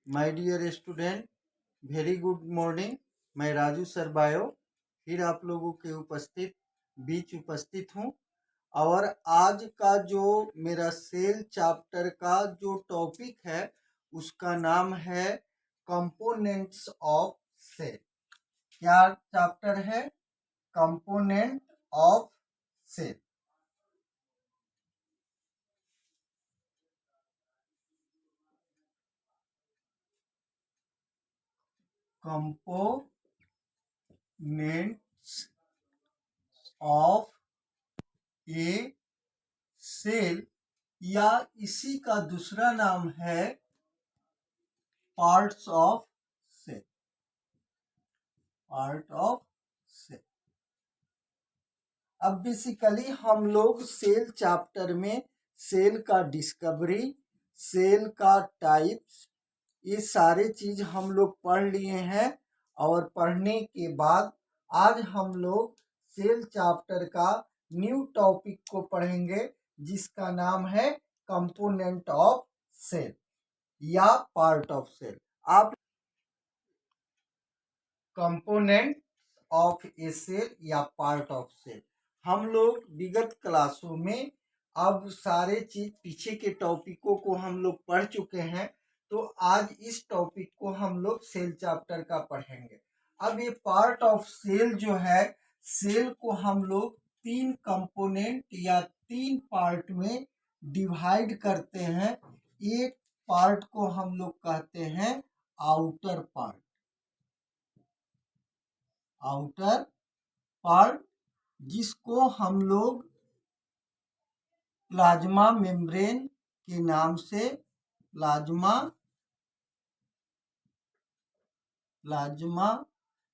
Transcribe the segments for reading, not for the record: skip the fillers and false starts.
My dear student, very good morning. मैं Raju sir bio फिर आप लोगों के बीच उपस्थित हूँ। और आज का जो मेरा सेल चैप्टर का जो टॉपिक है उसका नाम है कंपोनेंट्स ऑफ सेल। क्या चैप्टर है? Component of cell. Components of a cell, या इसी का दूसरा नाम है parts of cell. Part of cell. अब बेसिकली हम लोग सेल चैप्टर में सेल का डिस्कवरी, सेल का टाइप्स, ये सारे चीज हम लोग पढ़ लिए हैं। और पढ़ने के बाद आज हम लोग सेल चैप्टर का न्यू टॉपिक को पढ़ेंगे जिसका नाम है कंपोनेंट ऑफ सेल या पार्ट ऑफ सेल। आप कंपोनेंट ऑफ ए सेल या पार्ट ऑफ सेल, हम लोग विगत क्लासों में अब सारे चीज पीछे के टॉपिकों को हम लोग पढ़ चुके हैं। तो आज इस टॉपिक को हम लोग सेल चैप्टर का पढ़ेंगे। अब ये पार्ट ऑफ सेल जो है, सेल को हम लोग तीन कंपोनेंट या तीन पार्ट में डिवाइड करते हैं। एक पार्ट को हम लोग कहते हैं आउटर पार्ट। आउटर पार्ट जिसको हम लोग प्लाज्मा मेम्ब्रेन के नाम से प्लाज्मा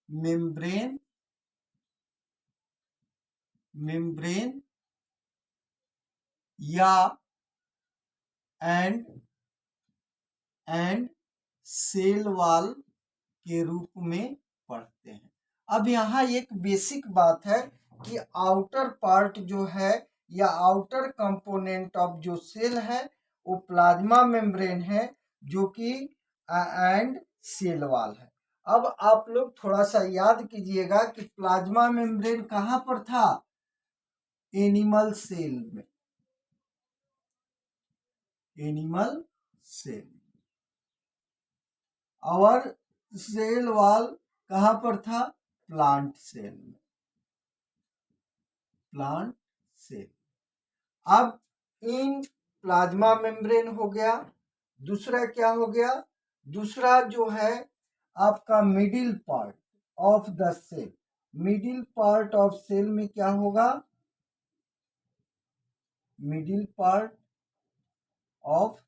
मेम्ब्रेन या एंड सेल वॉल के रूप में पढ़ते हैं। अब यहाँ एक बेसिक बात है कि आउटर पार्ट जो है या आउटर कंपोनेंट ऑफ जो सेल है वो प्लाज्मा मेम्ब्रेन है, जो कि एंड सेल वॉल है। अब आप लोग थोड़ा सा याद कीजिएगा कि प्लाज्मा मेम्ब्रेन कहाँ पर था? एनिमल सेल में। Animal cell. और सेल वॉल कहाँ पर था? प्लांट सेल में। Plant cell. अब इन प्लाज्मा मेम्ब्रेन हो गया। दूसरा क्या हो गया? दूसरा जो है आपका middle part of the cell. Middle part of cell में क्या होगा? मिडिल पार्ट ऑफ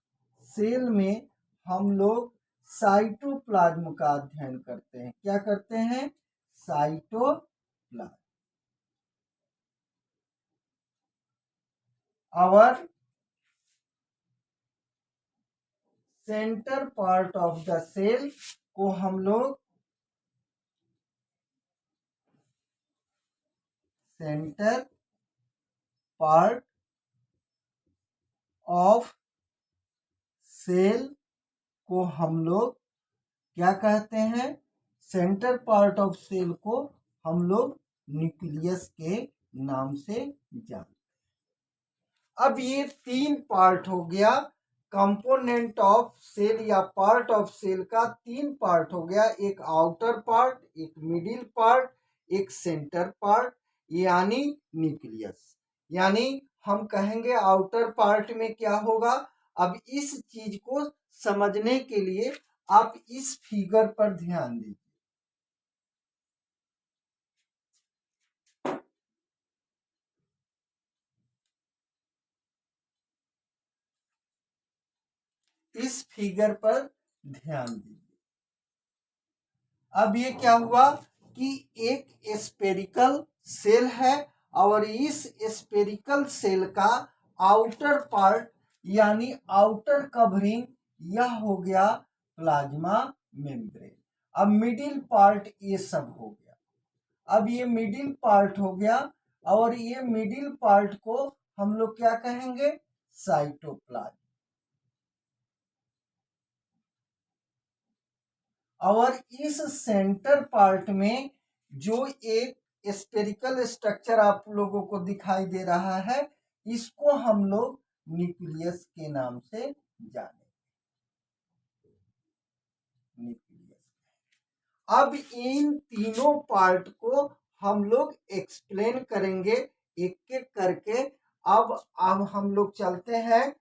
सेल में हम लोग साइटोप्लाज्म का अध्ययन करते हैं। क्या करते हैं? साइटोप्लाज्म। और centre part of the cell को हम लोग सेंटर पार्ट ऑफ सेल को हम लोग क्या कहते हैं? सेंटर पार्ट ऑफ सेल को हम लोग न्यूक्लियस के नाम से जानते हैं। अब ये तीन पार्ट हो गया कंपोनेंट ऑफ सेल या पार्ट ऑफ सेल का। तीन पार्ट हो गया, एक आउटर पार्ट, एक मिडिल पार्ट, एक सेंटर पार्ट, यानी न्यूक्लियस। यानी हम कहेंगे आउटर पार्ट में क्या होगा। अब इस चीज को समझने के लिए आप इस फिगर पर ध्यान दीजिए। इस फिगर पर ध्यान दीजिए। अब ये क्या हुआ कि एक स्पेरिकल सेल है और इस स्पेरिकल सेल का आउटर पार्ट यानी आउटर कवरिंग यह हो गया प्लाज्मा मेम्ब्रेन। अब मिडिल पार्ट ये सब हो गया। अब ये मिडिल पार्ट हो गया और ये मिडिल पार्ट को हम लोग क्या कहेंगे? साइटोप्लाज्म। और इस सेंटर पार्ट में जो एक स्फेरिकल स्ट्रक्चर आप लोगों को दिखाई दे रहा है, इसको हम लोग न्यूक्लियस के नाम से जाने। न्यूक्लियस। अब इन तीनों पार्ट को हम लोग एक्सप्लेन करेंगे एक एक करके। अब हम लोग चलते हैं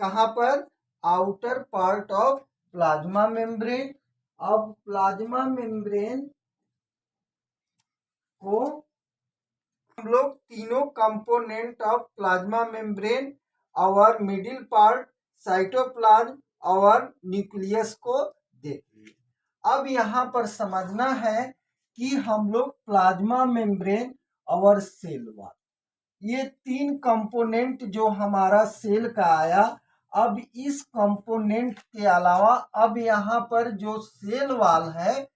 कहां पर, outer part of plasma membrane. अब प्लाज्मा मेम्ब्रेन को हम लोग तीनों कंपोनेंट ऑफ प्लाज्मा मेम्ब्रेन और मिडिल पार्ट साइटोप्लाज्म और न्यूक्लियस को देख लिए। अब यहाँ पर समझना है कि हम लोग प्लाज्मा मेम्ब्रेन और सेल वॉल, ये तीन कंपोनेंट जो हमारा सेल का आया। अब इस कंपोनेंट के अलावा अब यहाँ पर जो सेल वॉल है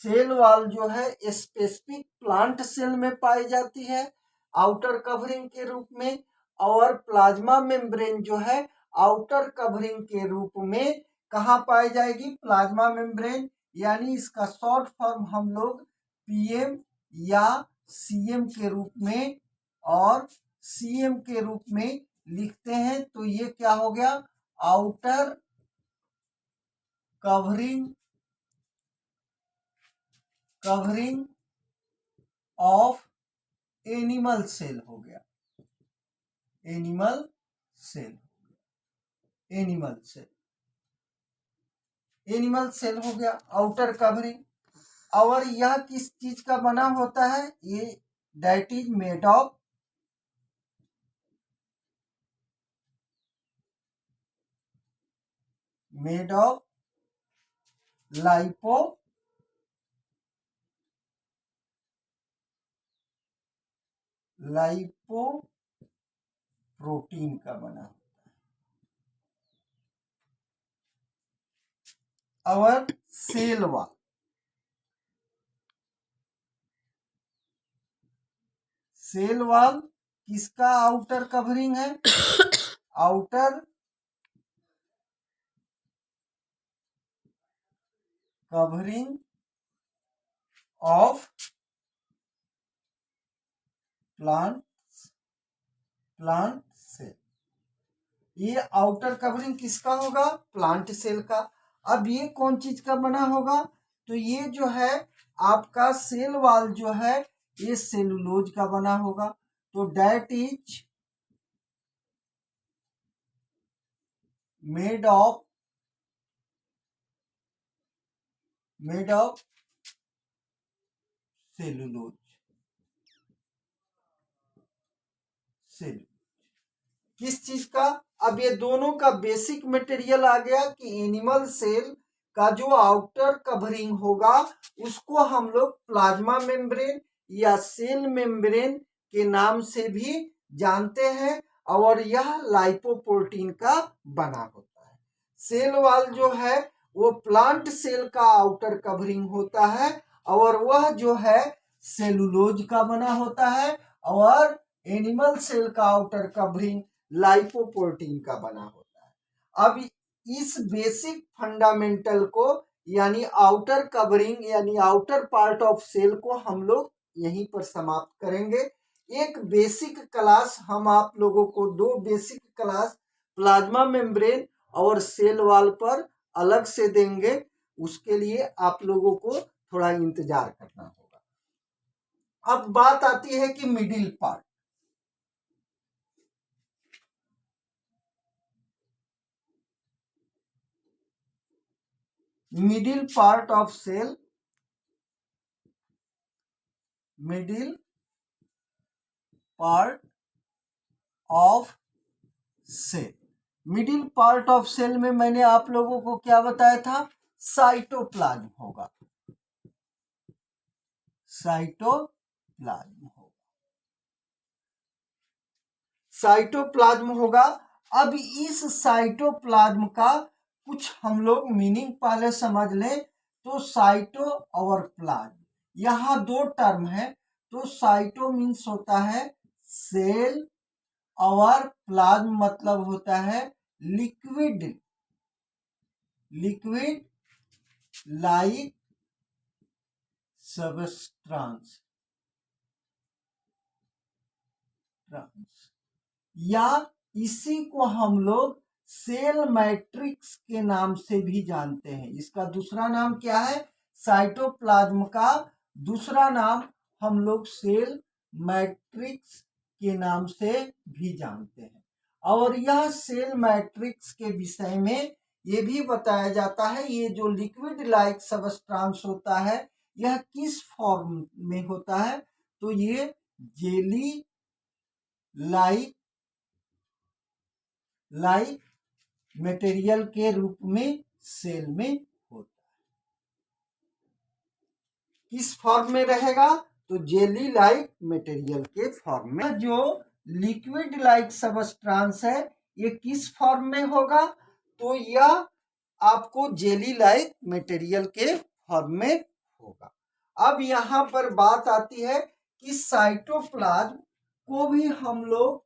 सेल वॉल जो है स्पेसिफिक प्लांट सेल में पाई जाती है आउटर कवरिंग के रूप में, और प्लाज्मा मेम्ब्रेन जो है आउटर कवरिंग के रूप में कहाँ पाई जाएगी, प्लाज्मा मेम्ब्रेन, यानी इसका शॉर्ट फॉर्म हम लोग पीएम या सीएम के रूप में और सीएम के रूप में लिखते हैं। तो ये क्या हो गया, outer covering of animal cell हो गया, एनिमल सेल हो गया आउटर कवरिंग। और यह किस चीज का बना होता है, ये that is made of lipoprotein का बना। और सेल वॉल किसका आउटर कवरिंग है, outer covering of plant cell. ये आउटर कवरिंग किसका होगा, प्लांट सेल का। अब ये कौन चीज का बना होगा, तो ये जो है आपका सेल वॉल जो है ये सेलुलोज का बना होगा। तो that is made of cellulose. किस चीज का, अब ये दोनों का बेसिक मटेरियल आ गया कि एनिमल सेल का जो आउटर कवरिंग होगा उसको हम लोग प्लाज्मा मेम्ब्रेन या सेल मेम्ब्रेन के नाम से भी जानते हैं, और यह लाइपोप्रोटीन का बना होता है। सेल वॉल जो है वो प्लांट सेल का आउटर कवरिंग होता है और वह जो है सेलुलोज का बना होता है, और एनिमल सेल का आउटर कवरिंग लाइपोप्रोटीन का बना होता है। अब इस बेसिक फंडामेंटल को यानी आउटर कवरिंग यानी आउटर पार्ट ऑफ सेल को हम लोग यहीं पर समाप्त करेंगे। एक बेसिक क्लास हम आप लोगों को, दो बेसिक क्लास प्लाज्मा मेम्ब्रेन और सेल वॉल पर अलग से देंगे, उसके लिए आप लोगों को थोड़ा इंतजार करना होगा। अब बात आती है कि middle part, middle part of cell, middle part of cell. Middle part of cell में मैंने आप लोगों को क्या बताया था, साइटोप्लाज्म होगा, साइटोप्लाज्म होगा। अब इस साइटोप्लाज्म का कुछ हम लोग मीनिंग पहले समझ लें। तो साइटो और प्लाज्म, यहाँ दो टर्म है। तो साइटो मीन्स होता है सेल और प्लाज्म मतलब होता है लिक्विड लाइक सबस्ट्रांस या इसी को हम लोग सेल मैट्रिक्स के नाम से भी जानते हैं। इसका दूसरा नाम क्या है? साइटोप्लाज्म का दूसरा नाम हम लोग सेल मैट्रिक्स के नाम से भी जानते हैं। और यह सेल मैट्रिक्स के विषय में ये भी बताया जाता है, ये जो लिक्विड लाइक सबस्ट्रांस होता है यह किस फॉर्म में होता है? तो ये जेली लाइक मटेरियल के रूप में सेल में होता है। किस फॉर्म में रहेगा? तो जेली लाइक मटेरियल के फॉर्म में। जो लिक्विड लाइक सबस्ट्रांस है ये किस फॉर्म में होगा? तो यह आपको जेली लाइक मटेरियल के फॉर्म में होगा। अब यहाँ पर बात आती है कि साइटोप्लाज्म को भी हम लोग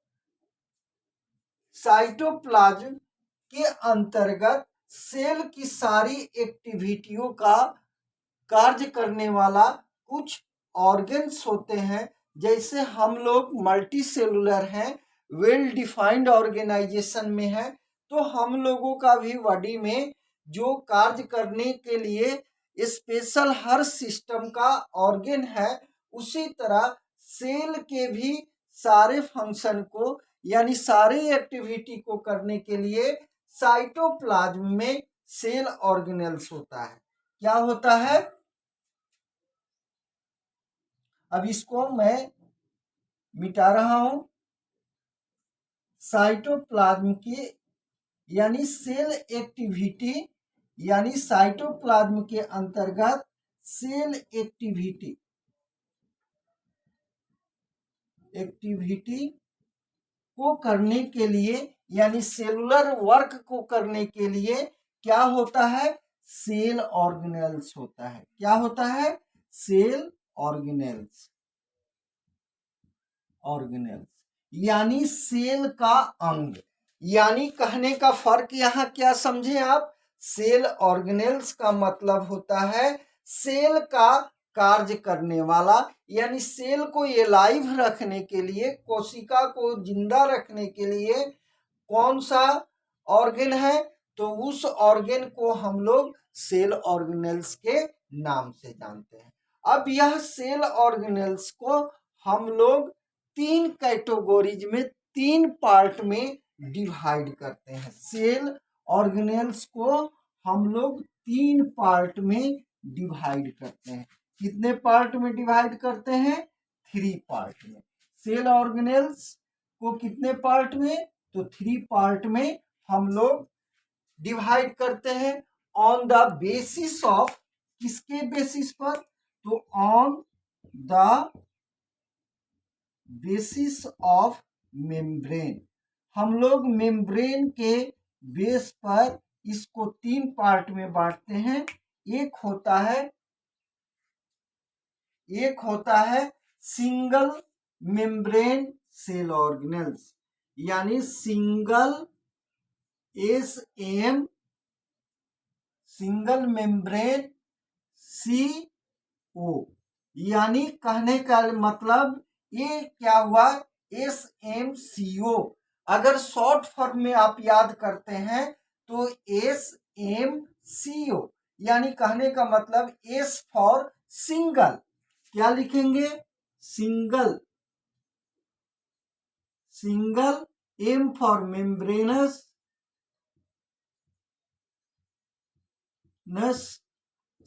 साइटोप्लाज्म के अंतर्गत सेल की सारी एक्टिविटियों का कार्य करने वाला कुछ ऑर्गन्स होते हैं। जैसे हम लोग मल्टी सेलुलर हैं, वेल डिफाइंड ऑर्गेनाइजेशन में है, तो हम लोगों का भी बॉडी में जो कार्य करने के लिए स्पेशल हर सिस्टम का ऑर्गन है, उसी तरह सेल के भी सारे फंक्शन को यानी सारी एक्टिविटी को करने के लिए साइटोप्लाज्म में सेल ऑर्गेनेल्स होता है। क्या होता है? अब इसको मैं मिटा रहा हूं। साइटोप्लाज्म की यानी सेल एक्टिविटी यानी साइटोप्लाज्म के अंतर्गत सेल एक्टिविटी को करने के लिए यानी सेलुलर वर्क को करने के लिए क्या होता है? सेल ऑर्गेनेल्स होता है। क्या होता है? सेल ऑर्गेनेल्स यानी सेल का अंग। यानी कहने का फर्क यहाँ क्या समझे आप? सेल ऑर्गेनेल्स का मतलब होता है सेल का कार्य करने वाला, यानी सेल को ये लाइव रखने के लिए, कोशिका को जिंदा रखने के लिए कौन सा ऑर्गन है? तो उस ऑर्गन को हम लोग सेल ऑर्गेनेल्स के नाम से जानते हैं। अब यह सेल ऑर्गेनेल्स को हम लोग तीन कैटेगरीज में, तीन पार्ट में डिवाइड करते हैं। सेल ऑर्गेनेल्स को हम लोग तीन पार्ट में डिवाइड करते हैं। कितने पार्ट में डिवाइड करते हैं? 3 पार्ट में। सेल ऑर्गेनेल्स को कितने पार्ट में? तो 3 पार्ट में हम लोग डिवाइड करते हैं। ऑन द बेसिस ऑफ, किसके बेसिस पर? तो on the basis of membrane. हम लोग मेम्ब्रेन के बेस पर इसको 3 पार्ट में बांटते हैं। एक होता है सिंगल मेम्ब्रेन सेल ऑर्गेनेल्स, यानी सिंगल मेम्ब्रेन CO, यानी कहने का मतलब ये क्या हुआ? SMCO। अगर शॉर्ट फॉर्म में आप याद करते हैं तो SMCO, यानी कहने का मतलब S फॉर सिंगल। क्या लिखेंगे? Single, M for membranous,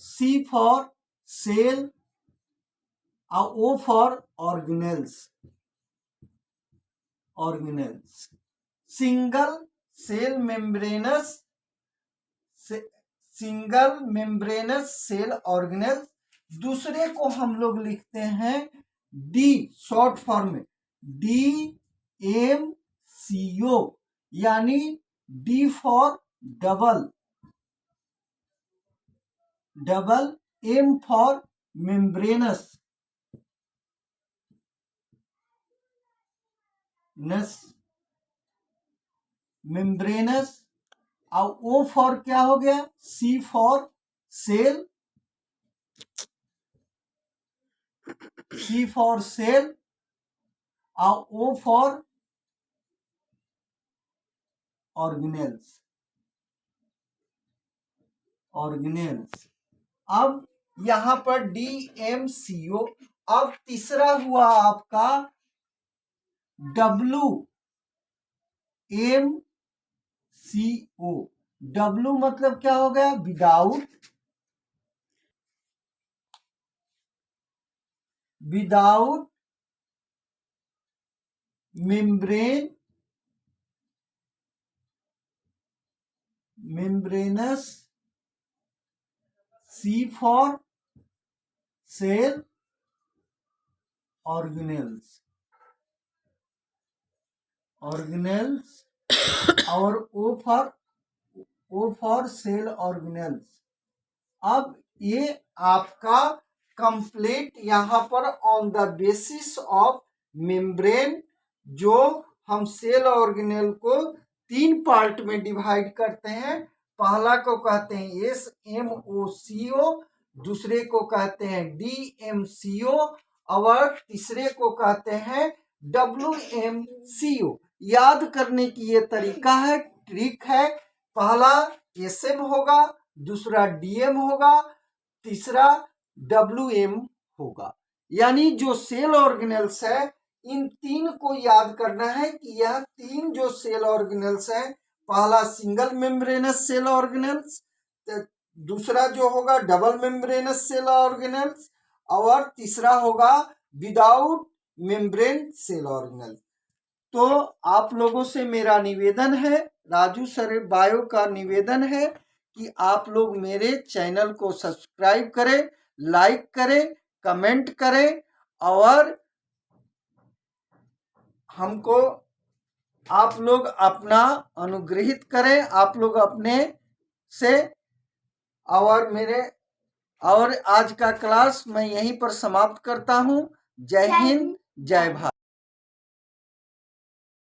C for cell, O for organelles. Single membranous cell organelles. दूसरे को हम लोग लिखते हैं D शॉर्ट फॉर्म में, DMCO, यानी D for double, M for membranous, membranous. और ओ फॉर क्या हो गया, C for cell, C for cell, और ओ फॉर ऑर्गेनेल्स, ऑर्गेनेल्स। अब यहां पर DMCO। अब तीसरा हुआ आपका WMCO। W मतलब क्या हो गया, without membranes, C for cell, organelles, और O फॉर सेल ऑर्गेनेल्स। अब ये आपका कंप्लीट यहाँ पर on the basis of membrane, जो हम सेल ऑर्गेनेल को 3 पार्ट में डिवाइड करते हैं। पहला को कहते हैं SMOCO, दूसरे को कहते हैं DMCO, और तीसरे को कहते हैं WMCO। याद करने की ये तरीका है, ट्रिक है। पहला SM होगा, दूसरा DM होगा, तीसरा WM होगा। यानी जो सेल ऑर्गेनेल्स है, इन 3 को याद करना है कि यह 3 जो सेल ऑर्गेनेल्स है, पहला सिंगल मेम्ब्रेनस सेल ऑर्गेनेल्स, दूसरा जो होगा डबल मेम्ब्रेनस सेल ऑर्गेनेल्स, और तीसरा होगा विदाउट मेम्ब्रेन सेल ऑर्गेनेल्स। तो आप लोगों से मेरा निवेदन है, राजू सर बायो का निवेदन है कि आप लोग मेरे चैनल को सब्सक्राइब करें, लाइक करें, कमेंट करें, और हमको आप लोग अपना अनुग्रहित करें, आप लोग अपने से। और आज का क्लास मैं यहीं पर समाप्त करता हूं। जय हिंद, जय भारत।